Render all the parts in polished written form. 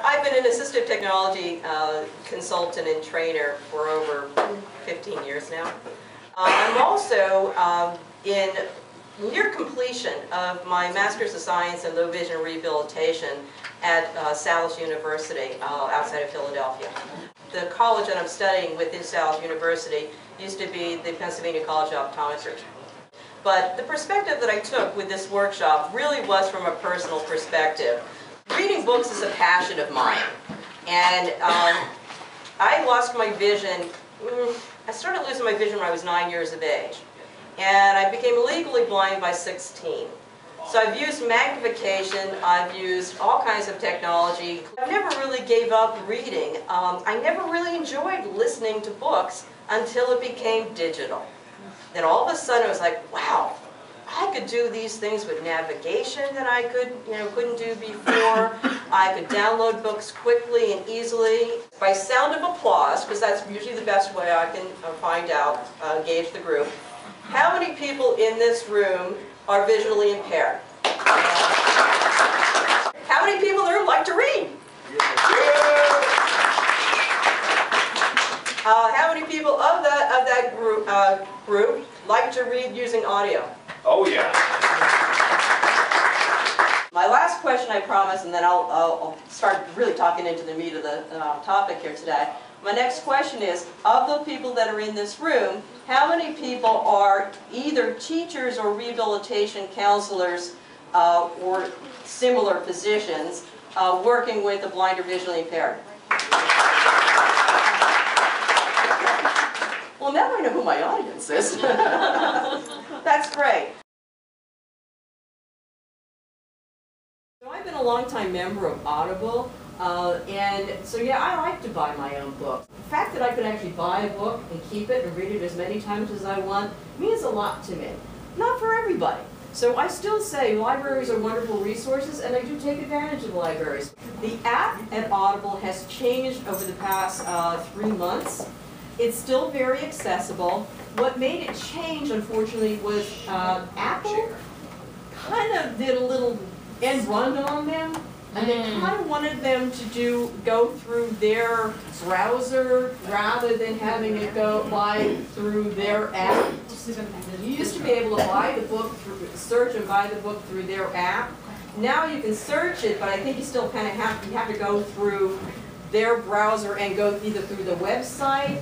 I've been an assistive technology consultant and trainer for over 15 years now. I'm also in near completion of my Master's of Science in Low Vision Rehabilitation at Salus University outside of Philadelphia. The college that I'm studying within Salus University used to be the Pennsylvania College of Optometry. But the perspective that I took with this workshop really was from a personal perspective. Reading books is a passion of mine, and I lost my vision. I started losing my vision when I was 9 years of age, and I became legally blind by 16. So I've used magnification, I've used all kinds of technology. I never really gave up reading. I never really enjoyed listening to books until it became digital. Then all of a sudden I was like, wow, I could do these things with navigation that I couldn't do before. I could download books quickly and easily. By sound of applause, because that's usually the best way I can find out, gauge the group. How many people in this room are visually impaired? How many people there like to read? How many people of that group like to read using audio? Oh yeah. My last question, I promise, and then I'll start really talking into the meat of the topic here today. My next question is, of the people that are in this room, how many people are either teachers or rehabilitation counselors or similar positions working with the blind or visually impaired? Well, now I know who my audience is. That's great. So I've been a long-time member of Audible, and so yeah, I like to buy my own books. The fact that I could actually buy a book and keep it and read it as many times as I want means a lot to me. Not for everybody. So I still say libraries are wonderful resources, and I do take advantage of libraries. The app at Audible has changed over the past 3 months. It's still very accessible. What made it change, unfortunately, was Apple kind of did a little end run on them, and they kind of wanted them to go through their browser rather than having it go through their app. You used to be able to buy the book search and buy the book through their app. Now you can search it, but I think you still kind of have to go through their browser and go either through the website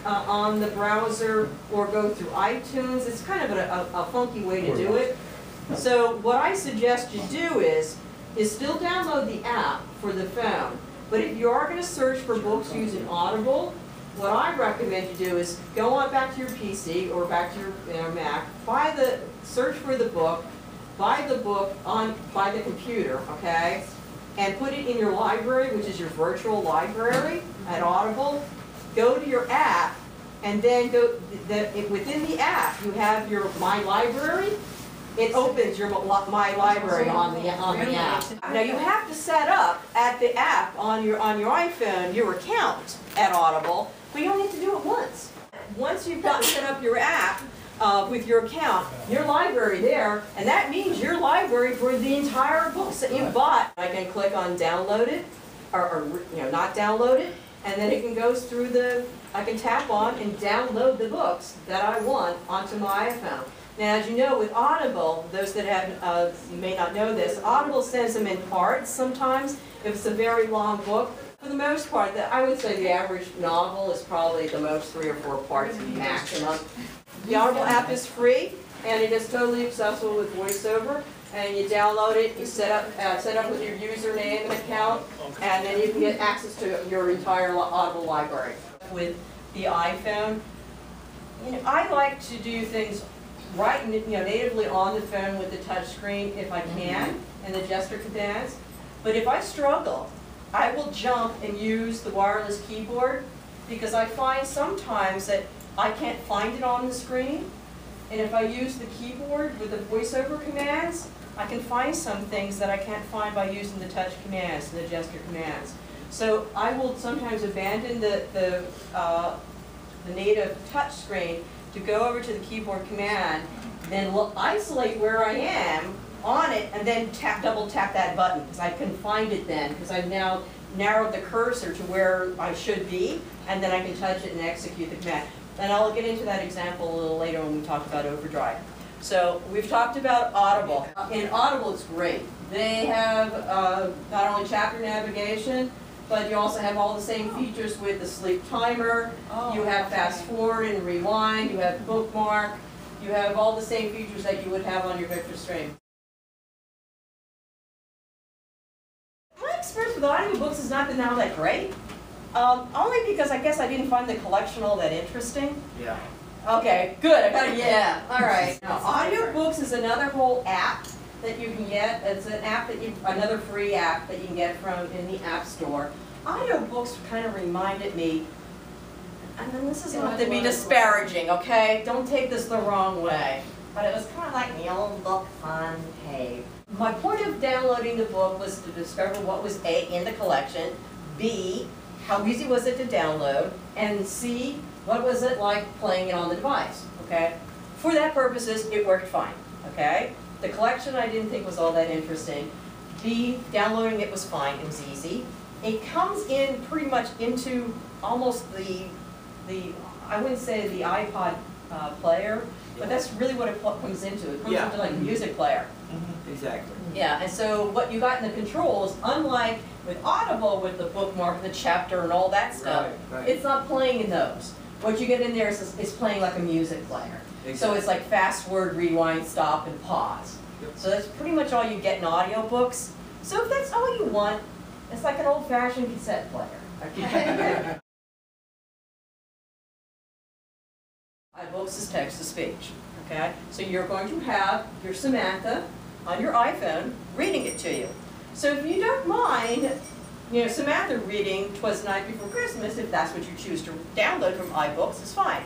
on the browser or go through iTunes. It's kind of a funky way to do it. So what I suggest you do is still download the app for the phone. But if you are going to search for books using Audible, what I recommend you do is go on back to your PC or back to your Mac, search for the book, buy the book by the computer, okay? And put it in your library, which is your virtual library at Audible. Go to your app, and then within the app, you have your My Library. It opens your My Library on the app. Now you have to set up at the app on your iPhone your account at Audible, but you only have to do it once. Once you've set up your app, with your account, your library there, and that means your library for the entire books that you bought. I can click on download it, or not download it, and then it can go through I can tap on and download the books that I want onto my iPhone. Now, as you know, with Audible, those that may not know this, Audible sends them in parts sometimes if it's a very long book. For the most part, I would say the average novel is probably the most 3 or 4 parts maximum. The Audible app is free, and it is totally accessible with VoiceOver. And you download it, you set up with your username and account, and then you can get access to your entire Audible library. With the iPhone, I like to do things natively on the phone with the touch screen if I can, and the gesture commands. But if I struggle, I will jump and use the wireless keyboard, because I find sometimes that I can't find it on the screen, and if I use the keyboard with the voiceover commands, I can find some things that I can't find by using the touch commands and the gesture commands. So I will sometimes abandon the native touch screen to go over to the keyboard command, then isolate where I am on it, and then double tap that button, because I can find it then, because I've now narrowed the cursor to where I should be, and then I can touch it and execute the command. And I'll get into that example a little later when we talk about Overdrive. So we've talked about Audible. In Audible, it's great. They have not only chapter navigation, but you also have all the same features with the sleep timer. You have fast forward and rewind. You have bookmark. You have all the same features that you would have on your Victor Stream. My experience with audiobooks has not been all that great. Only because I guess I didn't find the collection all that interesting. Yeah. Okay, good. I got a yeah. All right. Now, audiobooks is another whole app that you can get. It's an app that another free app that you can get from in the App Store. Audiobooks kind of reminded me, and then this is not to be disparaging, okay? Don't take this the wrong way. But it was kind of like the old book on tape. My point of downloading the book was to discover what was A, in the collection, B, how easy was it to download, and C, what was it like playing it on the device, okay? For that purposes, it worked fine, okay? The collection I didn't think was all that interesting. B, downloading it was fine, it was easy. It comes in pretty much into almost I wouldn't say the iPod player, but that's really what it comes into. It comes into like a music player. Exactly. Yeah, and so what you got in the controls, unlike with Audible with the bookmark, the chapter, and all that stuff, it's not playing in those. What you get in there is playing like a music player. Exactly. So it's like fast forward, rewind, stop, and pause. Yep. So that's pretty much all you get in audiobooks. So if that's all you want, it's like an old-fashioned cassette player. Okay? iBooks is text-to-speech. Okay? So you're going to have your Samantha on your iPhone reading it to you. So if you don't mind, Samantha reading "'Twas the Night Before Christmas," if that's what you choose to download from iBooks, is fine.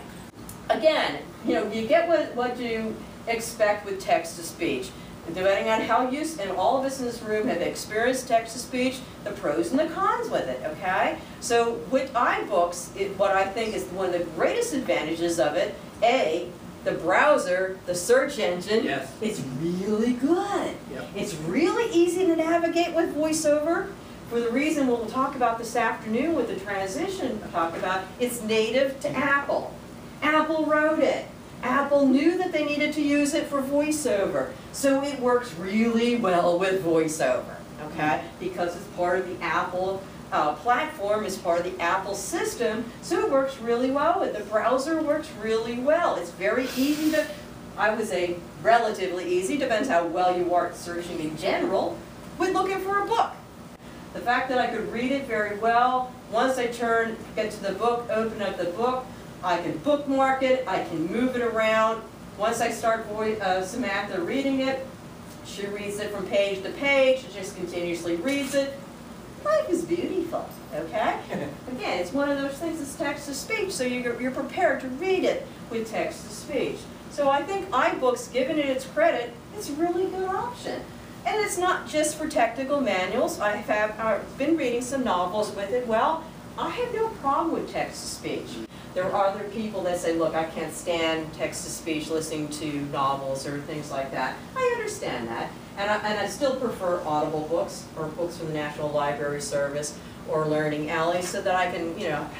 Again, you get what you expect with text-to-speech. Depending on how you, and all of us in this room have experienced text-to-speech, the pros and the cons with it, okay? So with iBooks, what I think is one of the greatest advantages of it, A, the browser, the search engine, yes, it's really good. Yep. It's really easy to navigate with VoiceOver. For the reason we'll talk about this afternoon with the transition I talked about, it's native to Apple. Apple wrote it. Apple knew that they needed to use it for VoiceOver. So it works really well with VoiceOver, okay? Because it's part of the Apple platform, it's part of the Apple system, so it works really well with it. The browser works really well. It's very easy to, I would say relatively easy, depends how well you are at searching in general, with looking for a book. The fact that I could read it very well, once I get to the book, open up the book, I can bookmark it, I can move it around. Once I start Samantha reading it, she reads it from page to page, she just continuously reads it. Life is beautiful, okay? Again, it's one of those things that's text-to-speech, so you're prepared to read it with text-to-speech. So I think iBooks, given it its credit, it's a really good option. And it's not just for technical manuals. I've been reading some novels with it. Well, I have no problem with text-to-speech. There are other people that say, look, I can't stand text-to-speech listening to novels or things like that. I understand that. And I still prefer Audible books or books from the National Library Service or Learning Alley so that I can,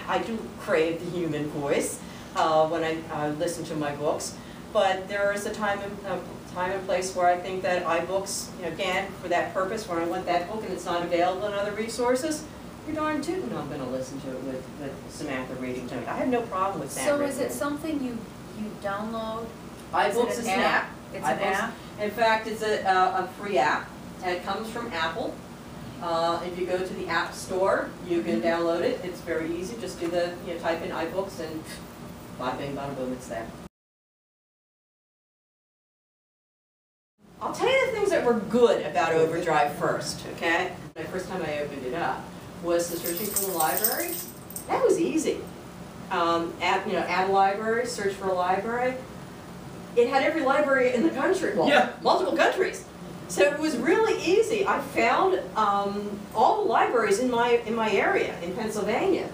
I do crave the human voice when I listen to my books. But there is a time and place where I think that iBooks, again, for that purpose, where I want that book and it's not available in other resources, you're darn tootin' I'm going to listen to it with Samantha reading to me. I have no problem with that. So is it something you download? iBooks is an app. It's an app? In fact, it's a free app, and it comes from Apple. If you go to the App Store, you can download it. It's very easy. Just do type in iBooks and bing, bada boom, it's there. I'll tell you the things that were good about Overdrive first, okay? The first time I opened it up was the searching for the library. That was easy. Add a library, search for a library. It had every library in the country, well, multiple countries. So it was really easy. I found all the libraries in my area in Pennsylvania.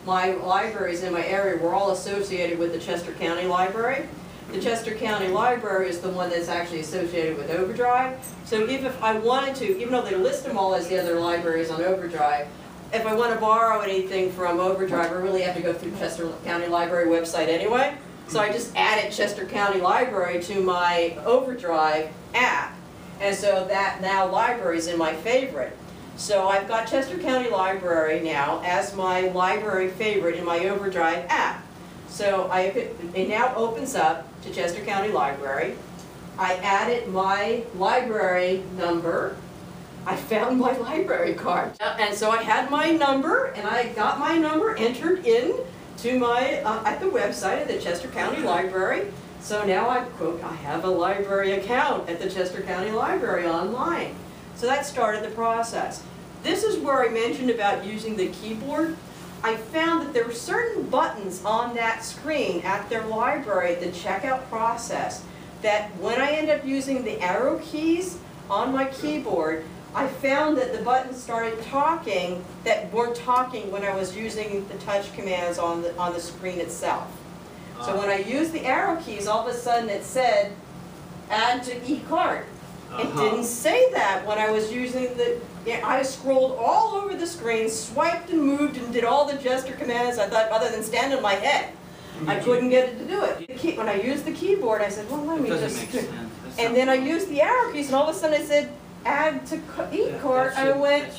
My libraries in my area were all associated with the Chester County Library. The Chester County Library is the one that's actually associated with Overdrive. So if I wanted to, even though they list them all as the other libraries on Overdrive, if I want to borrow anything from Overdrive, I really have to go through Chester County Library website anyway. So I just added Chester County Library to my Overdrive app. And so that now library is in my favorite. So I've got Chester County Library now as my library favorite in my Overdrive app. So it now opens up to Chester County Library. I added my library number. I found my library card. And so I had my number, and I got my number entered in to my, at the website of the Chester County Library. So now I have a library account at the Chester County Library online. So that started the process. This is where I mentioned about using the keyboard. I found that there were certain buttons on that screen at their library, the checkout process, that when I end up using the arrow keys on my keyboard, I found that the buttons started talking that weren't talking when I was using the touch commands on the screen itself. So when I used the arrow keys, all of a sudden it said, add to eCart. It didn't say that when I was using I scrolled all over the screen, swiped and moved and did all the gesture commands. I thought, other than stand on my head, I couldn't get it to do it. When I used the keyboard, I said, well, let me just... And then I used the arrow keys, and all of a sudden it said, add to eCart. I went,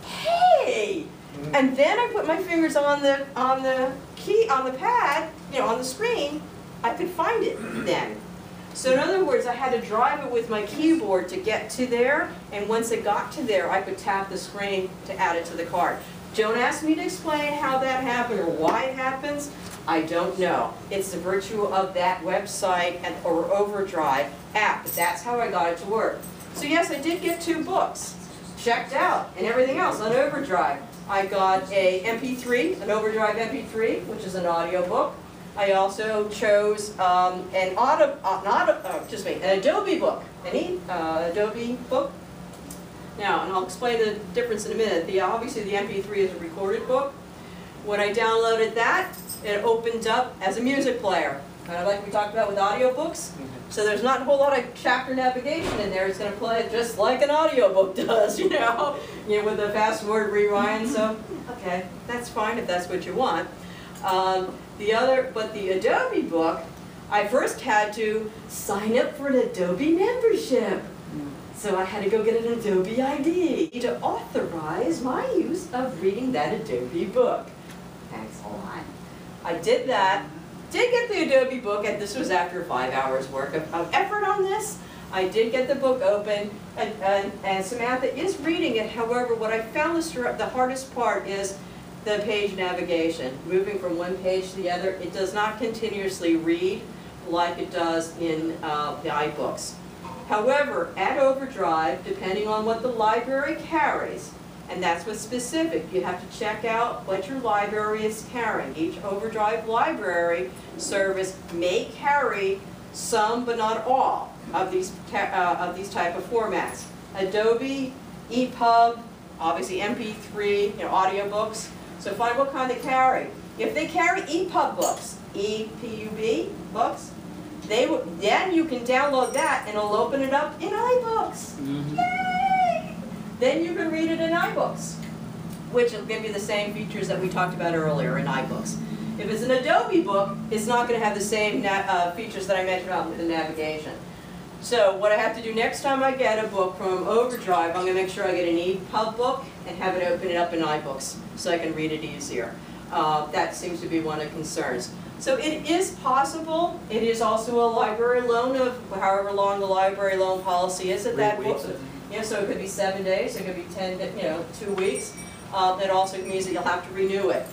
hey! And then I put my fingers on the pad, on the screen. I could find it then. So in other words, I had to drive it with my keyboard to get to there, and once it got to there, I could tap the screen to add it to the cart. Don't ask me to explain how that happened or why it happens. I don't know. It's the virtue of that website or Overdrive app, but that's how I got it to work. So yes, I did get 2 books checked out and everything else on Overdrive. I got an MP3, an Overdrive MP3, which is an audio book. I also chose an Adobe book. Any Adobe book? Now, and I'll explain the difference in a minute. Obviously, the MP3 is a recorded book. When I downloaded that, it opened up as a music player, kind of like we talked about with audiobooks. So there's not a whole lot of chapter navigation in there. It's going to play it just like an audiobook does, with the fast forward rewind. So, okay, that's fine if that's what you want. But the Adobe book, I first had to sign up for an Adobe membership. So I had to go get an Adobe ID to authorize my use of reading that Adobe book. Thanks a lot. I did that, did get the Adobe book, and this was after 5 hours work of effort on this. I did get the book open, and Samantha is reading it. However, what I found the hardest part is the page navigation. Moving from one page to the other, it does not continuously read like it does in the iBooks. However, at Overdrive, depending on what the library carries, and that's what's specific, you have to check out what your library is carrying. Each Overdrive library service may carry some, but not all, of these type of formats. Adobe, EPUB, obviously MP3, audiobooks. So find what kind they carry. If they carry EPUB books, EPUB books, then you can download that and it'll open it up in iBooks. Yay! Then you can read it in iBooks, which will give you the same features that we talked about earlier in iBooks. If it's an Adobe book, it's not going to have the same features that I mentioned about with the navigation. So what I have to do next time I get a book from Overdrive, I'm going to make sure I get an EPUB book and have it open it up in iBooks so I can read it easier. That seems to be one of the concerns. So it is possible. It is also a library loan of however long the library loan policy is at that book. So it could be 7 days, it could be 2 weeks. That also means that you'll have to renew it.